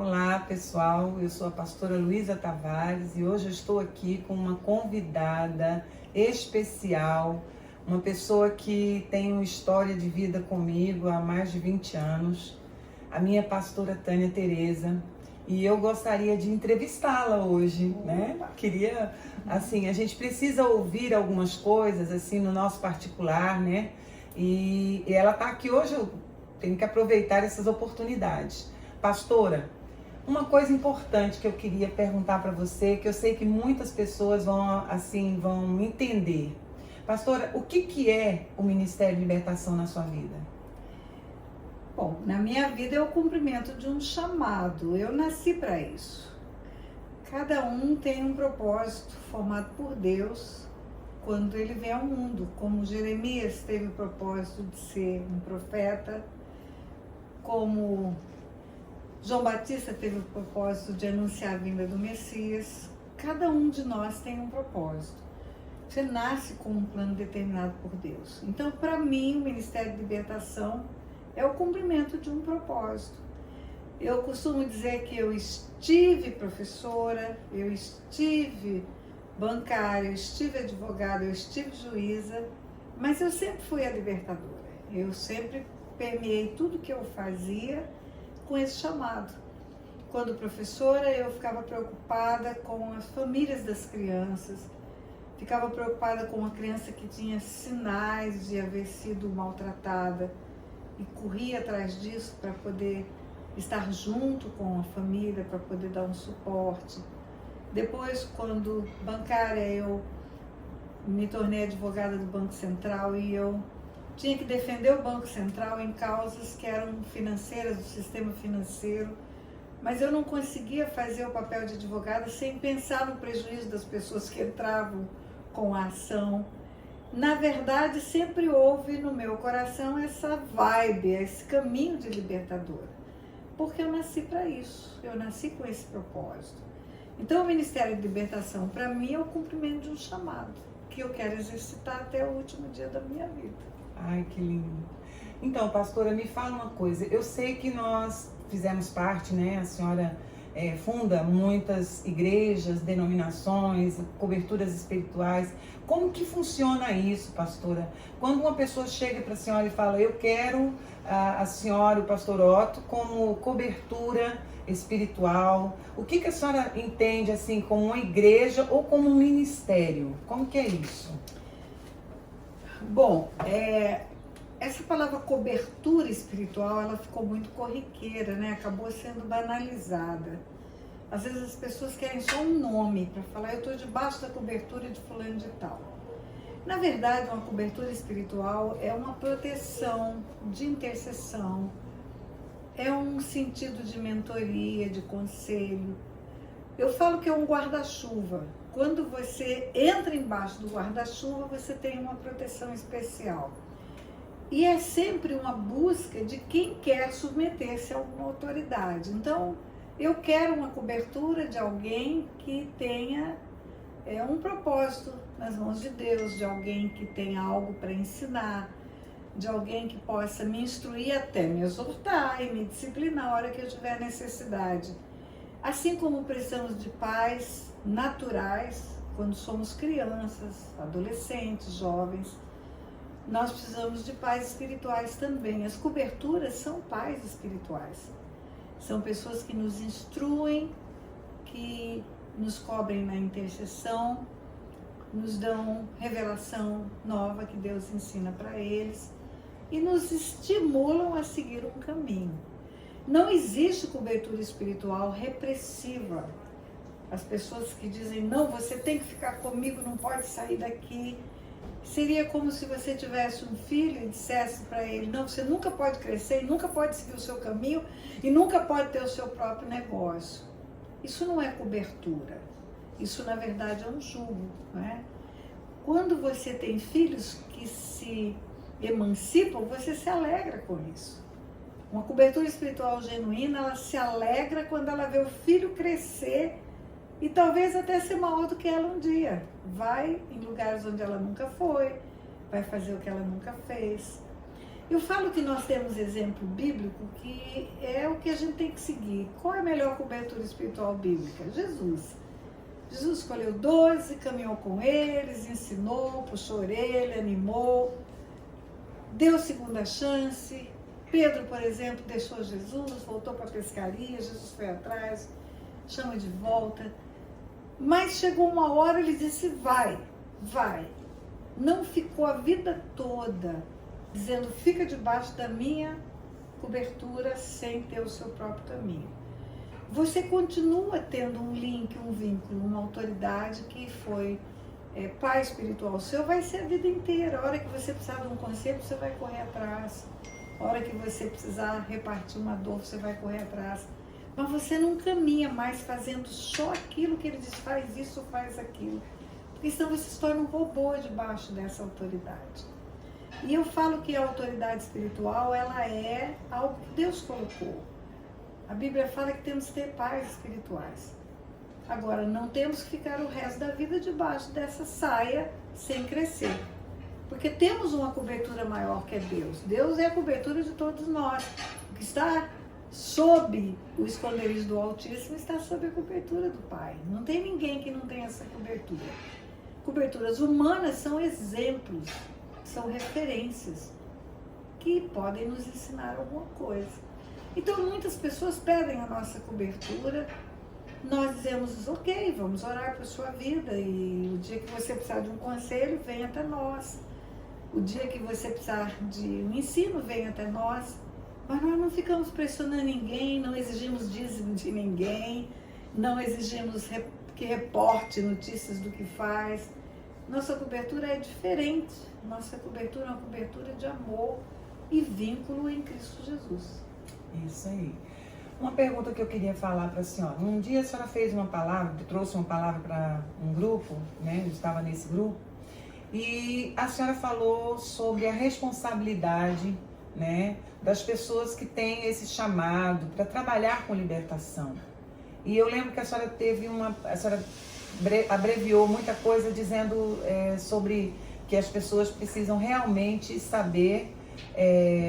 Olá pessoal, eu sou a pastora Luísa Tavares e hoje eu estou aqui com uma convidada especial, uma pessoa que tem uma história de vida comigo há mais de 20 anos, a minha pastora Tânia Tereza, e eu gostaria de entrevistá-la hoje, né? Queria, assim, a gente precisa ouvir algumas coisas assim no nosso particular, né? E ela está aqui hoje, eu tenho que aproveitar essas oportunidades. Pastora, uma coisa importante que eu queria perguntar para você, que eu sei que muitas pessoas vão entender. Pastora, o que é o Ministério de Libertação na sua vida? Bom, na minha vida é o cumprimento de um chamado. Eu nasci para isso. Cada um tem um propósito formado por Deus quando ele vem ao mundo. Como Jeremias teve o propósito de ser um profeta, como João Batista teve o propósito de anunciar a vinda do Messias. Cada um de nós tem um propósito. Você nasce com um plano determinado por Deus. Então, para mim, o Ministério de Libertação é o cumprimento de um propósito. Eu costumo dizer que eu estive professora, eu estive bancária, eu estive advogada, eu estive juíza, mas eu sempre fui a libertadora. Eu sempre permeei tudo que eu fazia com esse chamado. Quando professora, eu ficava preocupada com as famílias das crianças, ficava preocupada com uma criança que tinha sinais de haver sido maltratada e corria atrás disso para poder estar junto com a família, para poder dar um suporte. Depois, quando bancária, eu me tornei advogada do Banco Central e eu tinha que defender o Banco Central em causas que eram financeiras, do sistema financeiro, mas eu não conseguia fazer o papel de advogada sem pensar no prejuízo das pessoas que entravam com a ação. Na verdade, sempre houve no meu coração essa vibe, esse caminho de libertadora, porque eu nasci para isso, eu nasci com esse propósito. Então, o Ministério de Libertação, para mim, é o cumprimento de um chamado, que eu quero exercitar até o último dia da minha vida. Ai, que lindo. Então, pastora, me fala uma coisa. Eu sei que nós fizemos parte, né? A senhora funda muitas igrejas, denominações, coberturas espirituais. Como que funciona isso, pastora? Quando uma pessoa chega para a senhora e fala, eu quero a senhora, o pastor Otto, como cobertura espiritual, o que a senhora entende assim como uma igreja ou como um ministério? Como que é isso? Bom, essa palavra cobertura espiritual, ela ficou muito corriqueira, né? Acabou sendo banalizada. Às vezes as pessoas querem só um nome para falar, eu estou debaixo da cobertura de fulano de tal. Na verdade, uma cobertura espiritual é uma proteção, de intercessão, é um sentido de mentoria, de conselho. Eu falo que é um guarda-chuva. Quando você entra embaixo do guarda-chuva, você tem uma proteção especial. E é sempre uma busca de quem quer submeter-se a alguma autoridade. Então, eu quero uma cobertura de alguém que tenha um propósito nas mãos de Deus, de alguém que tenha algo para ensinar, de alguém que possa me instruir até me exortar e me disciplinar na hora que eu tiver necessidade. Assim como precisamos de pais naturais, quando somos crianças, adolescentes, jovens, nós precisamos de pais espirituais também. As coberturas são pais espirituais. São pessoas que nos instruem, que nos cobrem na intercessão, nos dão revelação nova que Deus ensina para eles e nos estimulam a seguir um caminho. Não existe cobertura espiritual repressiva. As pessoas que dizem, não, você tem que ficar comigo, não pode sair daqui. Seria como se você tivesse um filho e dissesse para ele, não, você nunca pode crescer, nunca pode seguir o seu caminho e nunca pode ter o seu próprio negócio. Isso não é cobertura. Isso, na verdade, é um jugo, né? Quando você tem filhos que se emancipam, você se alegra com isso. Uma cobertura espiritual genuína, ela se alegra quando ela vê o filho crescer e talvez até ser maior do que ela um dia. Vai em lugares onde ela nunca foi, vai fazer o que ela nunca fez. Eu falo que nós temos exemplo bíblico que é o que a gente tem que seguir. Qual é a melhor cobertura espiritual bíblica? Jesus. Jesus escolheu 12, caminhou com eles, ensinou, puxou a orelha, animou, deu segunda chance. Pedro, por exemplo, deixou Jesus, voltou para a pescaria, Jesus foi atrás, chama de volta. Mas chegou uma hora, ele disse, vai. Não ficou a vida toda dizendo, fica debaixo da minha cobertura sem ter o seu próprio caminho. Você continua tendo um link, um vínculo, uma autoridade que foi pai espiritual seu, vai ser a vida inteira. A hora que você precisar de um conselho, você vai correr atrás. A hora que você precisar repartir uma dor, você vai correr atrás. Mas você não caminha mais fazendo só aquilo que ele diz, faz isso, faz aquilo. Porque senão você se torna um robô debaixo dessa autoridade. E eu falo que a autoridade espiritual, ela é algo que Deus colocou. A Bíblia fala que temos que ter pais espirituais. Agora, não temos que ficar o resto da vida debaixo dessa saia sem crescer. Porque temos uma cobertura maior que é Deus. Deus é a cobertura de todos nós. O que está sob o esconderijo do Altíssimo está sob a cobertura do Pai. Não tem ninguém que não tenha essa cobertura. Coberturas humanas são exemplos, são referências que podem nos ensinar alguma coisa. Então, muitas pessoas pedem a nossa cobertura. Nós dizemos, ok, vamos orar por sua vida. E o dia que você precisar de um conselho, vem até nós. O dia que você precisar de um ensino, vem até nós. Mas nós não ficamos pressionando ninguém, não exigimos dízimo de ninguém, não exigimos que reporte notícias do que faz. Nossa cobertura é diferente. Nossa cobertura é uma cobertura de amor e vínculo em Cristo Jesus. Isso aí. Uma pergunta que eu queria falar para a senhora. Um dia a senhora fez uma palavra, trouxe uma palavra para um grupo, né? Eu estava nesse grupo, e a senhora falou sobre a responsabilidade, né, das pessoas que têm esse chamado para trabalhar com libertação. E eu lembro que a senhora a senhora abreviou muita coisa dizendo sobre que as pessoas precisam realmente saber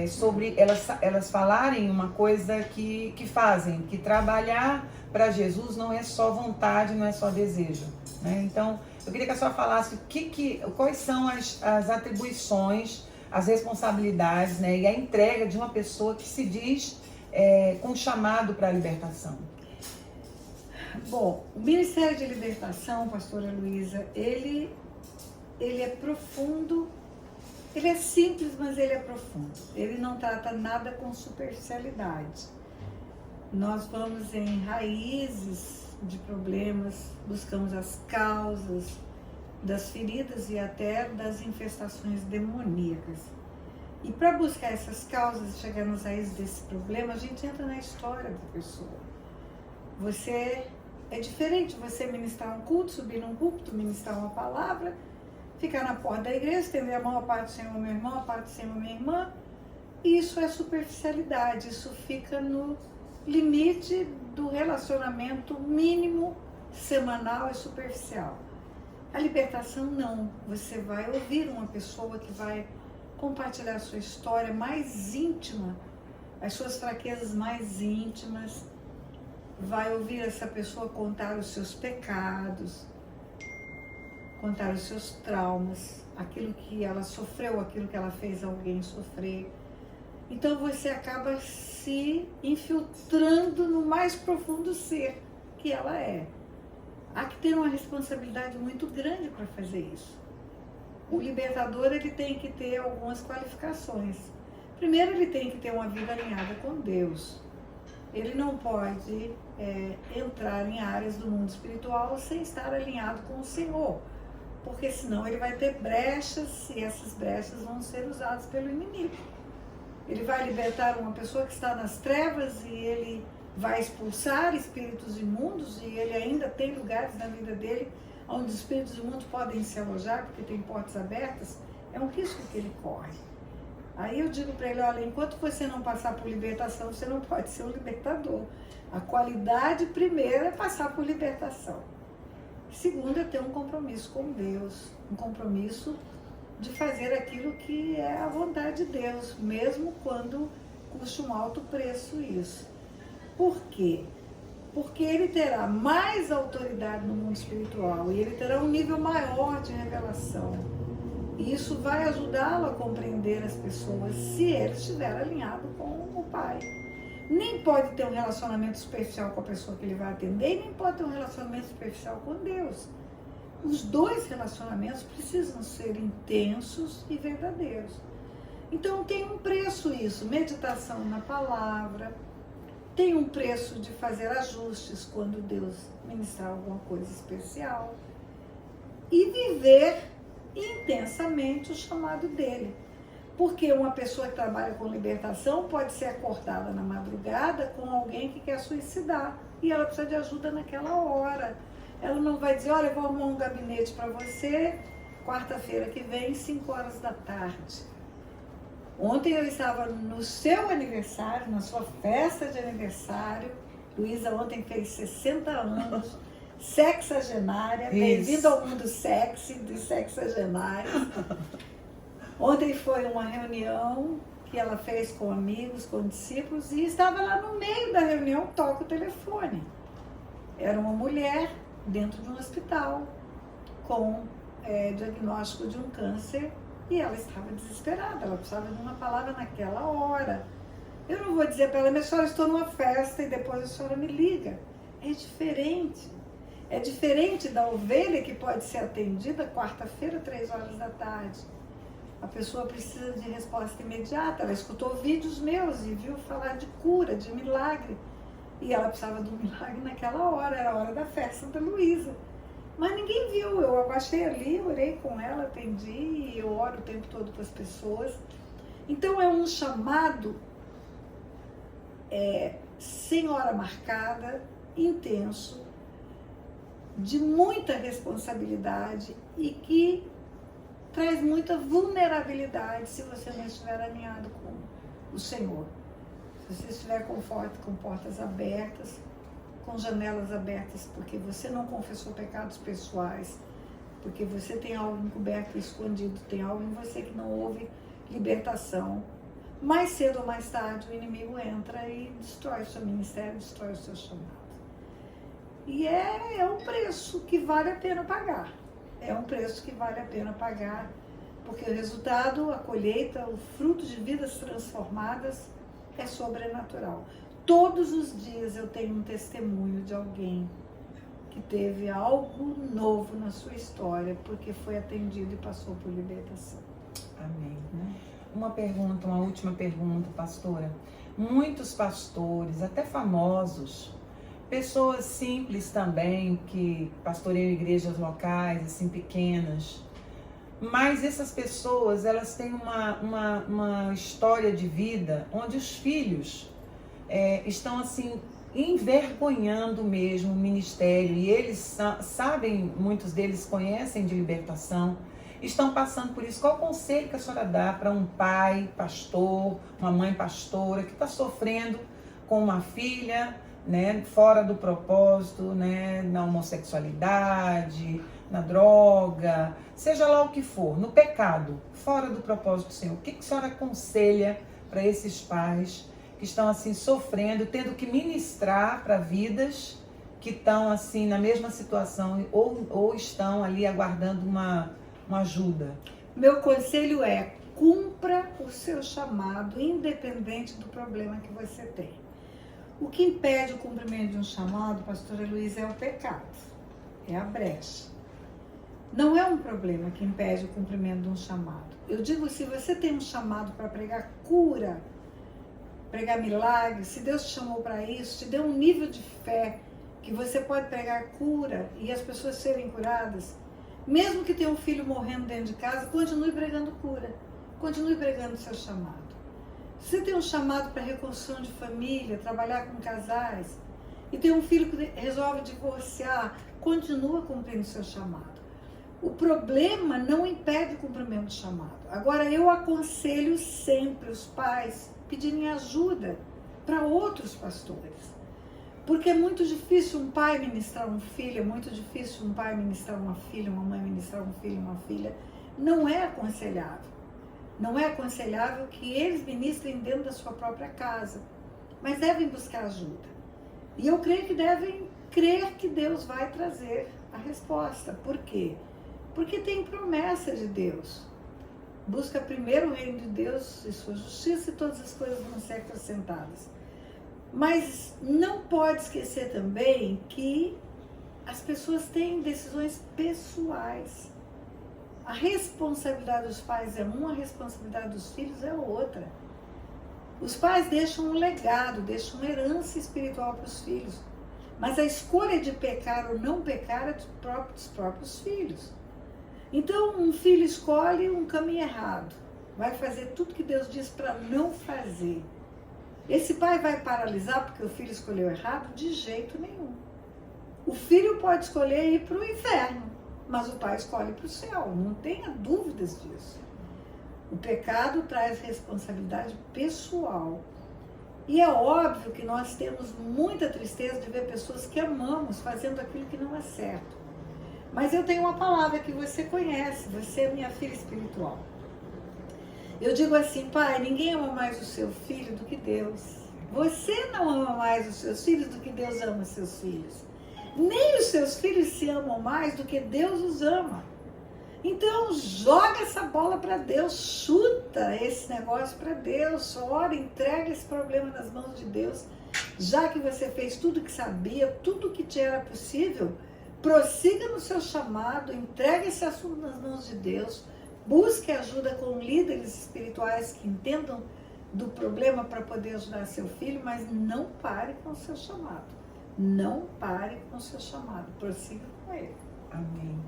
sobre elas falarem uma coisa que fazem, que trabalhar para Jesus não é só vontade, não é só desejo, né? Então, eu queria que a senhora falasse quais são as atribuições, as responsabilidades, né, e a entrega de uma pessoa que se diz com chamado para a libertação. Bom, o Ministério de Libertação, pastora Luísa, ele é profundo. Ele é simples, mas ele é profundo. Ele não trata nada com superficialidade. Nós vamos em raízes de problemas, buscamos as causas das feridas e até das infestações demoníacas. E para buscar essas causas e chegar nas raízes desse problema, a gente entra na história da pessoa. É diferente você ministrar um culto, subir num púlpito, ministrar uma palavra, ficar na porta da igreja, estender a mão, a parte do Senhor, meu irmão, a parte do Senhor, minha irmã. E isso é superficialidade, isso fica no limite do relacionamento mínimo, semanal e superficial. A libertação não, você vai ouvir uma pessoa que vai compartilhar a sua história mais íntima, as suas fraquezas mais íntimas, vai ouvir essa pessoa contar os seus pecados, contar os seus traumas, aquilo que ela sofreu, aquilo que ela fez alguém sofrer. Então você acaba se infiltrando no mais profundo ser que ela é. Há que ter uma responsabilidade muito grande para fazer isso. O libertador, ele tem que ter algumas qualificações. Primeiro, ele tem que ter uma vida alinhada com Deus. Ele não pode entrar em áreas do mundo espiritual sem estar alinhado com o Senhor, porque senão ele vai ter brechas e essas brechas vão ser usadas pelo inimigo. Ele vai libertar uma pessoa que está nas trevas e ele vai expulsar espíritos imundos, e ele ainda tem lugares na vida dele onde os espíritos imundos podem se alojar porque tem portas abertas. É um risco que ele corre. Aí eu digo para ele, olha, enquanto você não passar por libertação, você não pode ser um libertador. A qualidade primeira é passar por libertação. Segunda é ter um compromisso com Deus, um compromisso de fazer aquilo que é a vontade de Deus, mesmo quando custa um alto preço isso. Por quê? Porque ele terá mais autoridade no mundo espiritual e ele terá um nível maior de revelação. E isso vai ajudá-lo a compreender as pessoas se ele estiver alinhado com o Pai. Nem pode ter um relacionamento superficial com a pessoa que ele vai atender, e nem pode ter um relacionamento superficial com Deus. Os dois relacionamentos precisam ser intensos e verdadeiros. Então tem um preço isso, meditação na palavra, tem um preço de fazer ajustes quando Deus ministrar alguma coisa especial e viver intensamente o chamado dele. Porque uma pessoa que trabalha com libertação pode ser acordada na madrugada com alguém que quer suicidar e ela precisa de ajuda naquela hora. Ela não vai dizer, olha, eu vou arrumar um gabinete para você quarta-feira que vem, 5 horas da tarde. Ontem eu estava no seu aniversário, na sua festa de aniversário. Luísa ontem fez 60 anos, sexagenária, bem-vindo ao mundo sexy dos sexagenários. Ontem foi uma reunião que ela fez com amigos, com discípulos, e estava lá no meio da reunião, toca o telefone. Era uma mulher dentro de um hospital com diagnóstico de um câncer e ela estava desesperada, ela precisava de uma palavra naquela hora. Eu não vou dizer para ela, minha senhora, estou numa festa e depois a senhora me liga. É diferente. É diferente da ovelha que pode ser atendida quarta-feira, 3 horas da tarde. A pessoa precisa de resposta imediata. Ela escutou vídeos meus e viu falar de cura, de milagre. E ela precisava de um milagre naquela hora, era a hora da festa da Luísa. Mas ninguém viu, eu abaixei ali, orei com ela, atendi, e eu oro o tempo todo com as pessoas. Então é um chamado sem hora marcada, intenso, de muita responsabilidade e que traz muita vulnerabilidade se você não estiver alinhado com o Senhor. Se você estiver com portas abertas, com janelas abertas, porque você não confessou pecados pessoais, porque você tem algo encoberto e escondido, tem algo em você que não houve libertação. Mais cedo ou mais tarde o inimigo entra e destrói o seu ministério, destrói o seu chamado. E é um preço que vale a pena pagar. É um preço que vale a pena pagar, porque o resultado, a colheita, o fruto de vidas transformadas é sobrenatural. Todos os dias eu tenho um testemunho de alguém que teve algo novo na sua história, porque foi atendido e passou por libertação. Amém. Uma última pergunta, pastora. Muitos pastores, até famosos, pessoas simples também, que pastoreiam igrejas locais, assim, pequenas, mas essas pessoas, elas têm uma história de vida onde os filhos estão, assim, envergonhando mesmo o ministério, e eles sabem, muitos deles conhecem de libertação, estão passando por isso. Qual o conselho que a senhora dá para um pai pastor, uma mãe pastora, que está sofrendo com uma filha, né, fora do propósito, né, na homossexualidade, na droga, seja lá o que for, no pecado, fora do propósito do Senhor? O que a senhora aconselha para esses pais que estão assim sofrendo, tendo que ministrar para vidas que estão assim na mesma situação ou estão ali aguardando uma ajuda? Meu conselho é: cumpra o seu chamado, independente do problema que você tem. O que impede o cumprimento de um chamado, pastora Luísa, é o pecado, é a brecha. Não é um problema que impede o cumprimento de um chamado. Eu digo, se você tem um chamado para pregar cura, pregar milagres, se Deus te chamou para isso, te deu um nível de fé que você pode pregar cura e as pessoas serem curadas, mesmo que tenha um filho morrendo dentro de casa, continue pregando cura, continue pregando o seu chamado. Se você tem um chamado para reconstrução de família, trabalhar com casais, e tem um filho que resolve divorciar, continua cumprindo o seu chamado. O problema não impede o cumprimento do chamado. Agora, eu aconselho sempre os pais pedirem ajuda para outros pastores. Porque é muito difícil um pai ministrar um filho, é muito difícil um pai ministrar uma filha, uma mãe ministrar um filho, uma filha. não é aconselhável. Não é aconselhável que eles ministrem dentro da sua própria casa, mas devem buscar ajuda. E eu creio que devem crer que Deus vai trazer a resposta. Por quê? Porque tem promessa de Deus. Busca primeiro o reino de Deus e sua justiça e todas as coisas vão ser acrescentadas. Mas não pode esquecer também que as pessoas têm decisões pessoais. A responsabilidade dos pais é uma, a responsabilidade dos filhos é outra. Os pais deixam um legado, deixam uma herança espiritual para os filhos. Mas a escolha de pecar ou não pecar é dos próprios filhos. Então, um filho escolhe um caminho errado. Vai fazer tudo que Deus diz para não fazer. Esse pai vai paralisar porque o filho escolheu errado? De jeito nenhum. O filho pode escolher ir para o inferno, mas o pai escolhe para o céu. Não tenha dúvidas disso. O pecado traz responsabilidade pessoal. E é óbvio que nós temos muita tristeza de ver pessoas que amamos fazendo aquilo que não é certo. Mas eu tenho uma palavra que você conhece, você é minha filha espiritual. Eu digo assim, pai, ninguém ama mais o seu filho do que Deus. Você não ama mais os seus filhos do que Deus ama os seus filhos. Nem os seus filhos se amam mais do que Deus os ama. Então, joga essa bola para Deus, chuta esse negócio para Deus, ora, entrega esse problema nas mãos de Deus. Já que você fez tudo que sabia, tudo que te era possível, prossiga no seu chamado, entregue esse assunto nas mãos de Deus, busque ajuda com líderes espirituais que entendam do problema para poder ajudar seu filho, mas não pare com o seu chamado. Não pare com o seu chamado, prossiga com ele. Amém.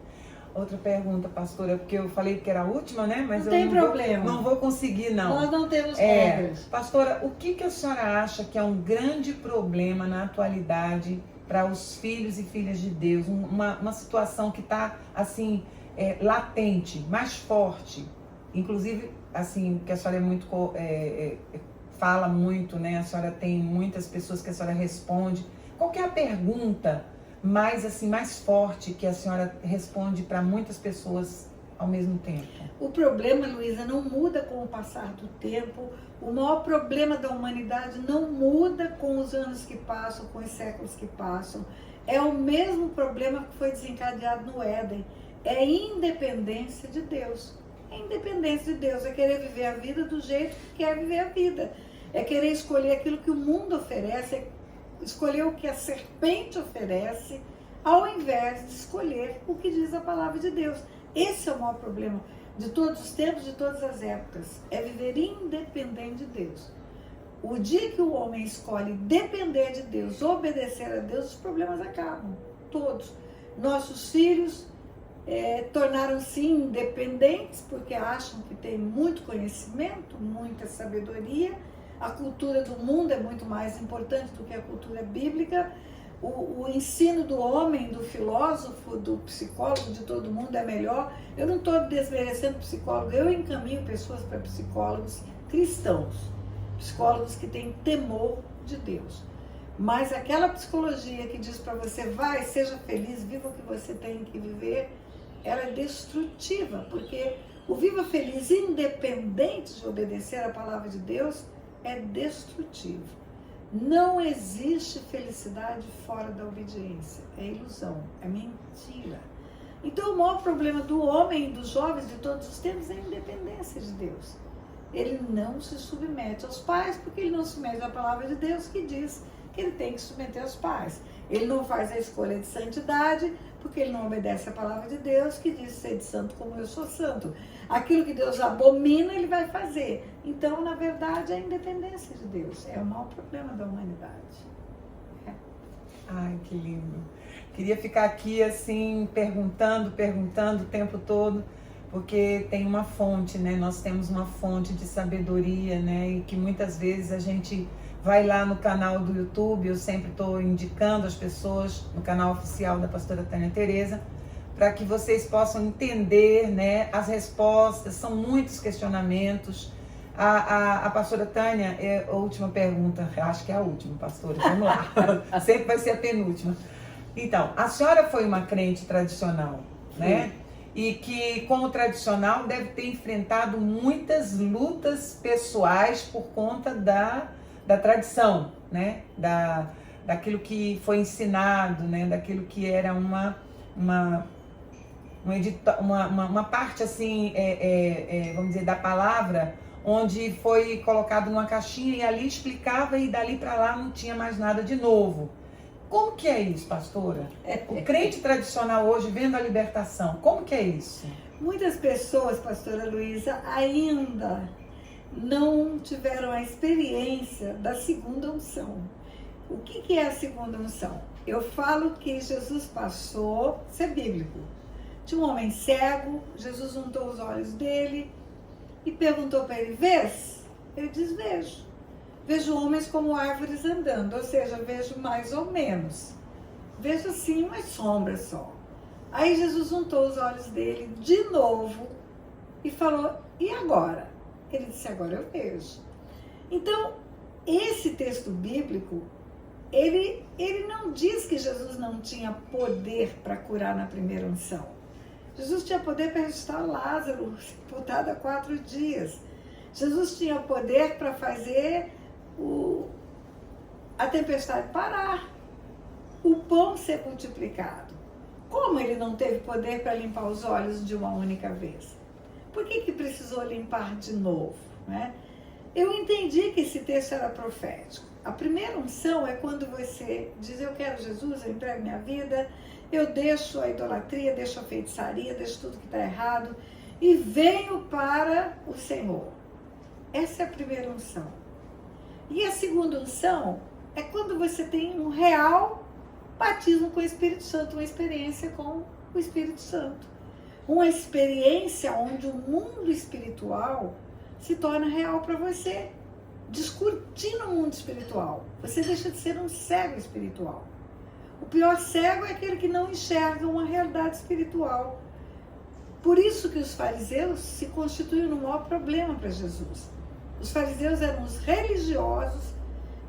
Outra pergunta, pastora, porque eu falei que era a última, né? Mas não tem problema. Não vou conseguir, não. Nós não temos regras. Pastora, o que a senhora acha que é um grande problema na atualidade para os filhos e filhas de Deus? Uma situação que está, assim, latente, mais forte. Inclusive, assim, que a senhora é muito... fala muito, né? A senhora tem muitas pessoas que a senhora responde. Qual que é a pergunta mais forte que a senhora responde para muitas pessoas ao mesmo tempo? O problema, Luísa, não muda com o passar do tempo. O maior problema da humanidade não muda com os anos que passam, com os séculos que passam. É o mesmo problema que foi desencadeado no Éden. É independência de Deus. É independência de Deus. É querer viver a vida do jeito que quer viver a vida. É querer escolher aquilo que o mundo oferece, é escolher o que a serpente oferece, ao invés de escolher o que diz a palavra de Deus. Esse é o maior problema de todos os tempos, de todas as épocas. É viver independente de Deus. O dia que o homem escolhe depender de Deus, obedecer a Deus, os problemas acabam. Todos. Nossos filhos tornaram-se independentes porque acham que têm muito conhecimento, muita sabedoria. A cultura do mundo é muito mais importante do que a cultura bíblica. O ensino do homem, do filósofo, do psicólogo, de todo mundo é melhor. Eu não estou desmerecendo psicólogo, eu encaminho pessoas para psicólogos cristãos, psicólogos que têm temor de Deus. Mas aquela psicologia que diz para você, vai, seja feliz, viva o que você tem que viver, ela é destrutiva, porque o viva feliz, independente de obedecer a palavra de Deus, é destrutivo. Não existe felicidade fora da obediência. É ilusão, é mentira. Então o maior problema do homem e dos jovens de todos os tempos é a independência de Deus. Ele não se submete aos pais porque ele não se submete à palavra de Deus que diz que ele tem que se submeter aos pais. Ele não faz a escolha de santidade porque ele não obedece a palavra de Deus que diz ser de santo como eu sou santo. Aquilo que Deus abomina, ele vai fazer. Então, na verdade, é a independência de Deus. É o maior problema da humanidade. Ai, que lindo. Queria ficar aqui, assim, perguntando o tempo todo, porque tem uma fonte, né? Nós temos uma fonte de sabedoria, né? E que muitas vezes a gente vai lá no canal do YouTube, eu sempre estou indicando as pessoas no canal oficial da pastora Tânia Tereza, para que vocês possam entender, né, as respostas. São muitos questionamentos. A pastora Tânia, a última pergunta, eu acho que é a última, pastora, vamos lá, sempre vai ser a penúltima. Então, a senhora foi uma crente tradicional, né? e que, como tradicional, deve ter enfrentado muitas lutas pessoais por conta da tradição, né? Daquilo que foi ensinado, né? Daquilo que era uma parte, assim, vamos dizer, da palavra, onde foi colocado numa caixinha e ali explicava e dali para lá não tinha mais nada de novo. Como que é isso, pastora? O crente tradicional hoje vendo a libertação, como que é isso? Muitas pessoas, pastora Luísa, ainda não tiveram a experiência da segunda unção. O que é a segunda unção? Eu falo que Jesus passou, isso é bíblico. Tinha um homem cego, Jesus untou os olhos dele e perguntou para ele, vês? Ele diz, vejo. Vejo homens como árvores andando, ou seja, vejo mais ou menos. Vejo assim umas sombras só. Aí Jesus untou os olhos dele de novo e falou, e agora? Ele disse, agora eu vejo. Então, esse texto bíblico, ele não diz que Jesus não tinha poder para curar na primeira unção. Jesus tinha poder para ressuscitar Lázaro, sepultado há 4 dias. Jesus tinha poder para fazer a tempestade parar, o pão ser multiplicado. Como ele não teve poder para limpar os olhos de uma única vez? Por que precisou limpar de novo, né? Eu entendi que esse texto era profético. A primeira unção é quando você diz, eu quero Jesus, eu entrego minha vida, eu deixo a idolatria, deixo a feitiçaria, deixo tudo que está errado e venho para o Senhor. Essa é a primeira unção. E a segunda unção é quando você tem um real batismo com o Espírito Santo, uma experiência com o Espírito Santo. Uma experiência onde o mundo espiritual se torna real para você. Descortina o mundo espiritual. Você deixa de ser um cego espiritual. O pior cego é aquele que não enxerga uma realidade espiritual. Por isso que os fariseus se constituíram no maior problema para Jesus. Os fariseus eram os religiosos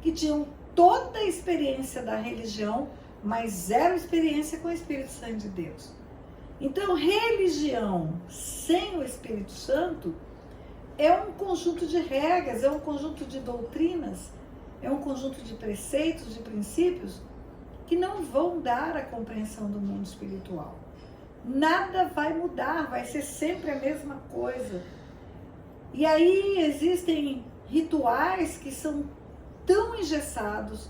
que tinham toda a experiência da religião, mas zero experiência com o Espírito Santo de Deus. Então, religião sem o Espírito Santo é um conjunto de regras, é um conjunto de doutrinas, é um conjunto de preceitos, de princípios que não vão dar a compreensão do mundo espiritual. Nada vai mudar, vai ser sempre a mesma coisa. E aí existem rituais que são tão engessados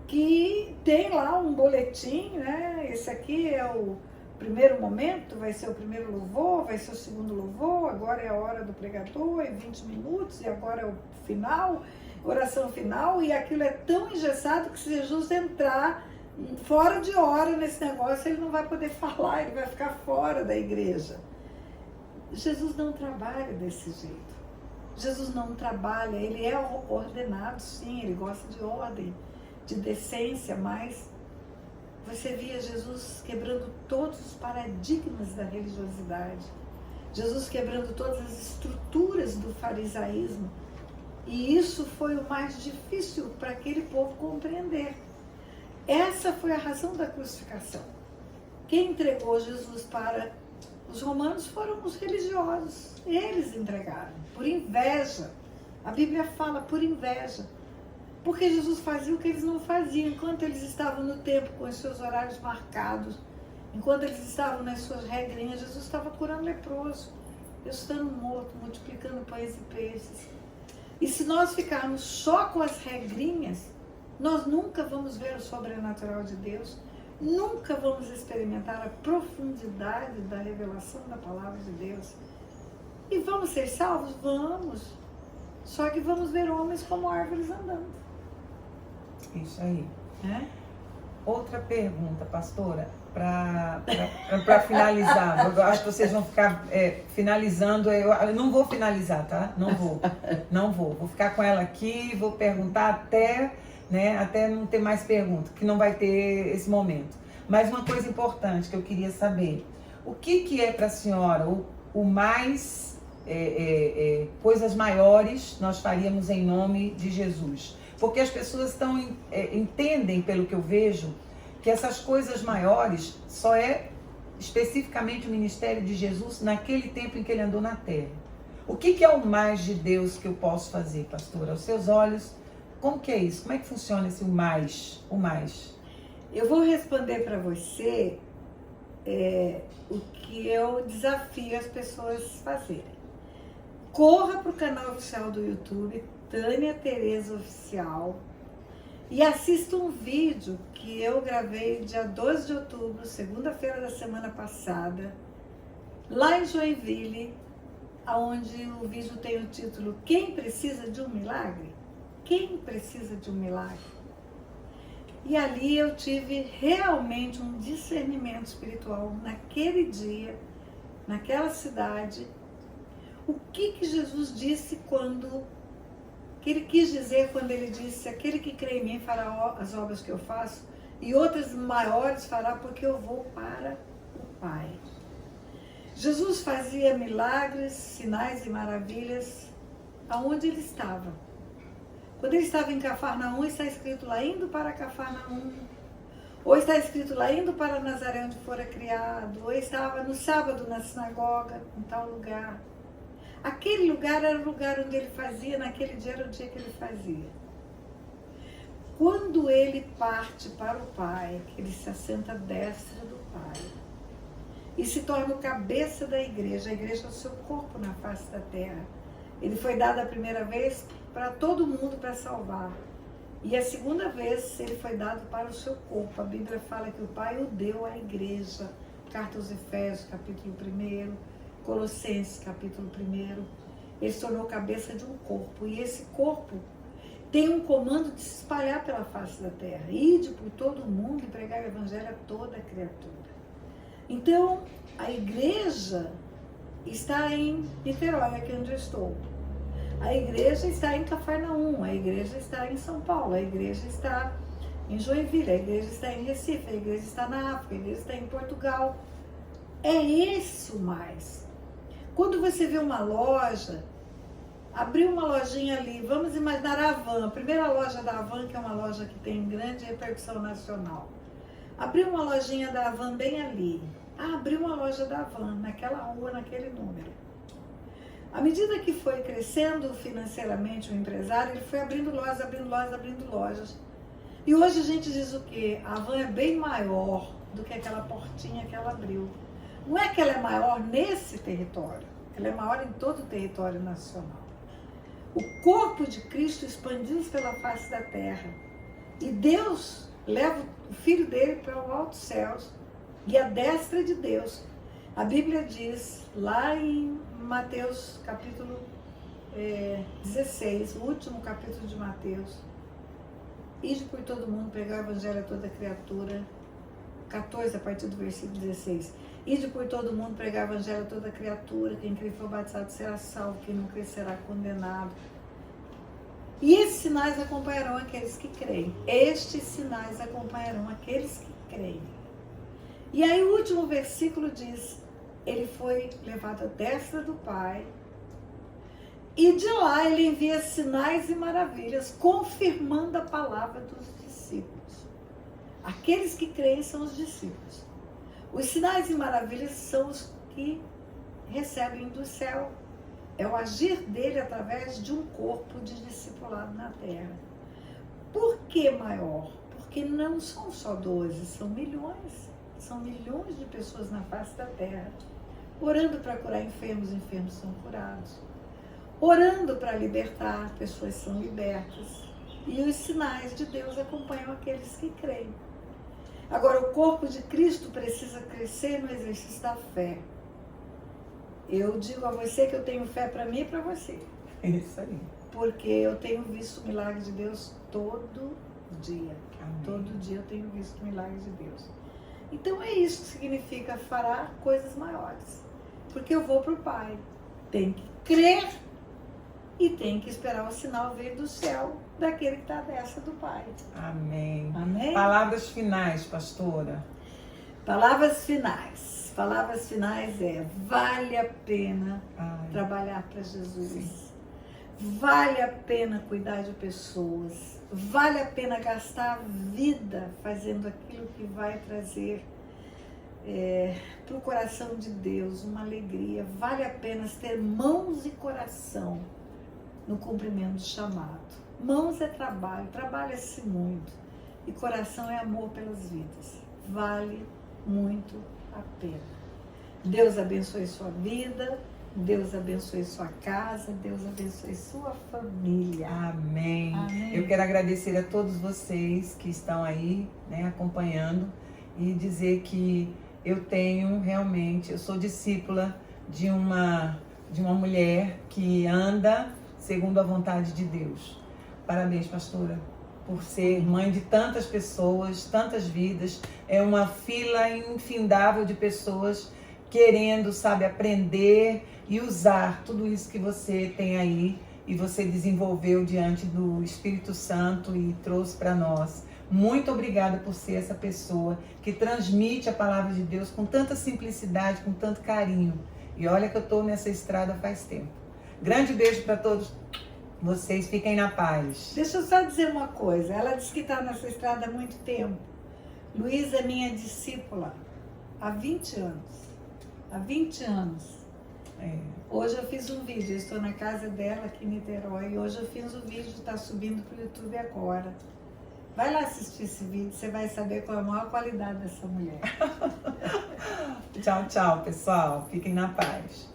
que tem lá um boletim, né? Esse aqui é o primeiro momento, vai ser o primeiro louvor, vai ser o segundo louvor, agora é a hora do pregador, é 20 minutos, e agora é o final, oração final, e aquilo é tão engessado que se Jesus entrar fora de hora nesse negócio, ele não vai poder falar, ele vai ficar fora da igreja. Jesus não trabalha desse jeito. Jesus não trabalha, ele é ordenado, sim, ele gosta de ordem, de decência, mas você via Jesus quebrando todos os paradigmas da religiosidade, Jesus quebrando todas as estruturas do farisaísmo, e isso foi o mais difícil para aquele povo compreender. Essa foi a razão da crucificação. Quem entregou Jesus para os romanos foram os religiosos, eles entregaram, por inveja. A Bíblia fala por inveja, porque Jesus fazia o que eles não faziam. Enquanto eles estavam no templo com os seus horários marcados, enquanto eles estavam nas suas regrinhas, Jesus estava curando leproso, ressuscitando morto, multiplicando pães e peixes. E se nós ficarmos só com as regrinhas, nós nunca vamos ver o sobrenatural de Deus, nunca vamos experimentar a profundidade da revelação da palavra de Deus. E vamos ser salvos? Vamos. Só que vamos ver homens como árvores andando. Isso aí. Outra pergunta, pastora, para finalizar. Eu acho que vocês vão ficar finalizando. Eu não vou finalizar, tá? Não vou. Vou ficar com ela aqui, vou perguntar até não ter mais pergunta, que não vai ter esse momento. Mas uma coisa importante que eu queria saber. O que é para a senhora o mais... coisas maiores nós faríamos em nome de Jesus? Porque as pessoas entendem, pelo que eu vejo, que essas coisas maiores só é especificamente o ministério de Jesus naquele tempo em que ele andou na terra. O que é o mais de Deus que eu posso fazer, pastora? Aos seus olhos, como que é isso? Como é que funciona esse o mais? O mais? Eu vou responder para você o que eu desafio as pessoas a fazerem. Corra para o canal oficial do YouTube, Tânia Tereza Oficial, e assista um vídeo que eu gravei dia 12 de outubro, segunda-feira da semana passada, lá em Joinville, onde o vídeo tem o título Quem Precisa de um Milagre? Quem precisa de um milagre? E ali eu tive realmente um discernimento espiritual naquele dia, naquela cidade. O que Jesus disse que ele quis dizer quando ele disse: aquele que crê em mim fará as obras que eu faço e outras maiores fará, porque eu vou para o Pai. Jesus fazia milagres, sinais e maravilhas aonde ele estava. Quando ele estava em Cafarnaum, está escrito lá indo para Cafarnaum, ou está escrito lá indo para Nazaré onde fora criado, ou estava no sábado na sinagoga, em tal lugar. Aquele lugar era o lugar onde ele fazia, naquele dia era o dia que ele fazia. Quando ele parte para o Pai, ele se assenta à destra do Pai e se torna o cabeça da igreja. A igreja é o seu corpo na face da terra. Ele foi dado a primeira vez para todo mundo para salvar. E a segunda vez ele foi dado para o seu corpo. A Bíblia fala que o Pai o deu à igreja. Carta aos Efésios, capítulo 1, Colossenses, capítulo 1. Ele se tornou cabeça de um corpo. E esse corpo tem um comando de se espalhar pela face da terra. Ide por todo o mundo e pregar o evangelho a toda criatura. Então, a igreja está em Niterói, aqui onde eu estou. A igreja está em Cafarnaum, a igreja está em São Paulo, a igreja está em Joinville, a igreja está em Recife, a igreja está na África, a igreja está em Portugal. É isso mais. Quando você vê uma loja, abriu uma lojinha ali, vamos imaginar a Havan, a primeira loja da Havan, que é uma loja que tem grande repercussão nacional. Abriu uma lojinha da Havan bem ali. Abriu uma loja da Havan, naquela rua, naquele número. À medida que foi crescendo financeiramente o empresário, ele foi abrindo lojas, abrindo lojas, abrindo lojas. E hoje a gente diz o quê? A Havan é bem maior do que aquela portinha que ela abriu. Não é que ela é maior nesse território, ela é maior em todo o território nacional. O corpo de Cristo expandiu-se pela face da terra. E Deus leva o Filho dele para os altos céus e a destra de Deus. A Bíblia diz, lá em Mateus capítulo 16, o último capítulo de Mateus: ide por todo mundo, pregar o evangelho a toda criatura. 14, a partir do versículo 16. Ide por todo mundo, pregar o evangelho a toda criatura. Quem crer e for batizado será salvo, quem não crer será condenado. E esses sinais acompanharão aqueles que creem. Estes sinais acompanharão aqueles que creem. E aí o último versículo diz: ele foi levado à destra do Pai, e de lá ele envia sinais e maravilhas, confirmando a palavra dos discípulos. Aqueles que creem são os discípulos. Os sinais e maravilhas são os que recebem do céu. É o agir dele através de um corpo de discipulado na terra. Por que maior? Porque não são só 12, são milhões. São milhões de pessoas na face da terra, orando para curar enfermos, enfermos são curados. Orando para libertar, pessoas são libertas. E os sinais de Deus acompanham aqueles que creem. Agora, o corpo de Cristo precisa crescer no exercício da fé. Eu digo a você que eu tenho fé para mim e para você. É isso aí. Porque eu tenho visto o milagre de Deus todo dia. Amém. Todo dia eu tenho visto o milagre de Deus. Então é isso que significa fará coisas maiores. Porque eu vou para o Pai. Tem que crer e tem que esperar o sinal vir do céu daquele que está à destra do Pai. Amém. Amém? Palavras finais, pastora. Palavras finais. Palavras finais vale a pena trabalhar para Jesus. Sim. Vale a pena cuidar de pessoas. Vale a pena gastar a vida fazendo aquilo que vai trazer para o coração de Deus, uma alegria. Vale a pena ter mãos e coração no cumprimento do chamado. Mãos é trabalho, trabalha-se muito. E coração é amor pelas vidas. Vale muito a pena. Deus abençoe sua vida, Deus abençoe sua casa, Deus abençoe sua família. Amém. Amém. Eu quero agradecer a todos vocês que estão aí, né, acompanhando, e dizer que eu sou discípula de uma mulher que anda segundo a vontade de Deus. Parabéns, pastora, por ser mãe de tantas pessoas, tantas vidas. É uma fila infindável de pessoas querendo, sabe, aprender e usar tudo isso que você tem aí e você desenvolveu diante do Espírito Santo e trouxe para nós. Muito obrigada por ser essa pessoa que transmite a palavra de Deus com tanta simplicidade, com tanto carinho. E olha que eu estou nessa estrada faz tempo. Grande beijo para todos vocês, fiquem na paz. Deixa eu só dizer uma coisa, ela disse que está nessa estrada há muito tempo. Luísa é minha discípula há 20 anos. Há 20 anos. Hoje eu fiz um vídeo, eu estou na casa dela aqui em Niterói, e hoje eu fiz o vídeo, está subindo para o YouTube agora. Vai lá assistir esse vídeo, você vai saber qual é a maior qualidade dessa mulher. Tchau, tchau, pessoal. Fiquem na paz.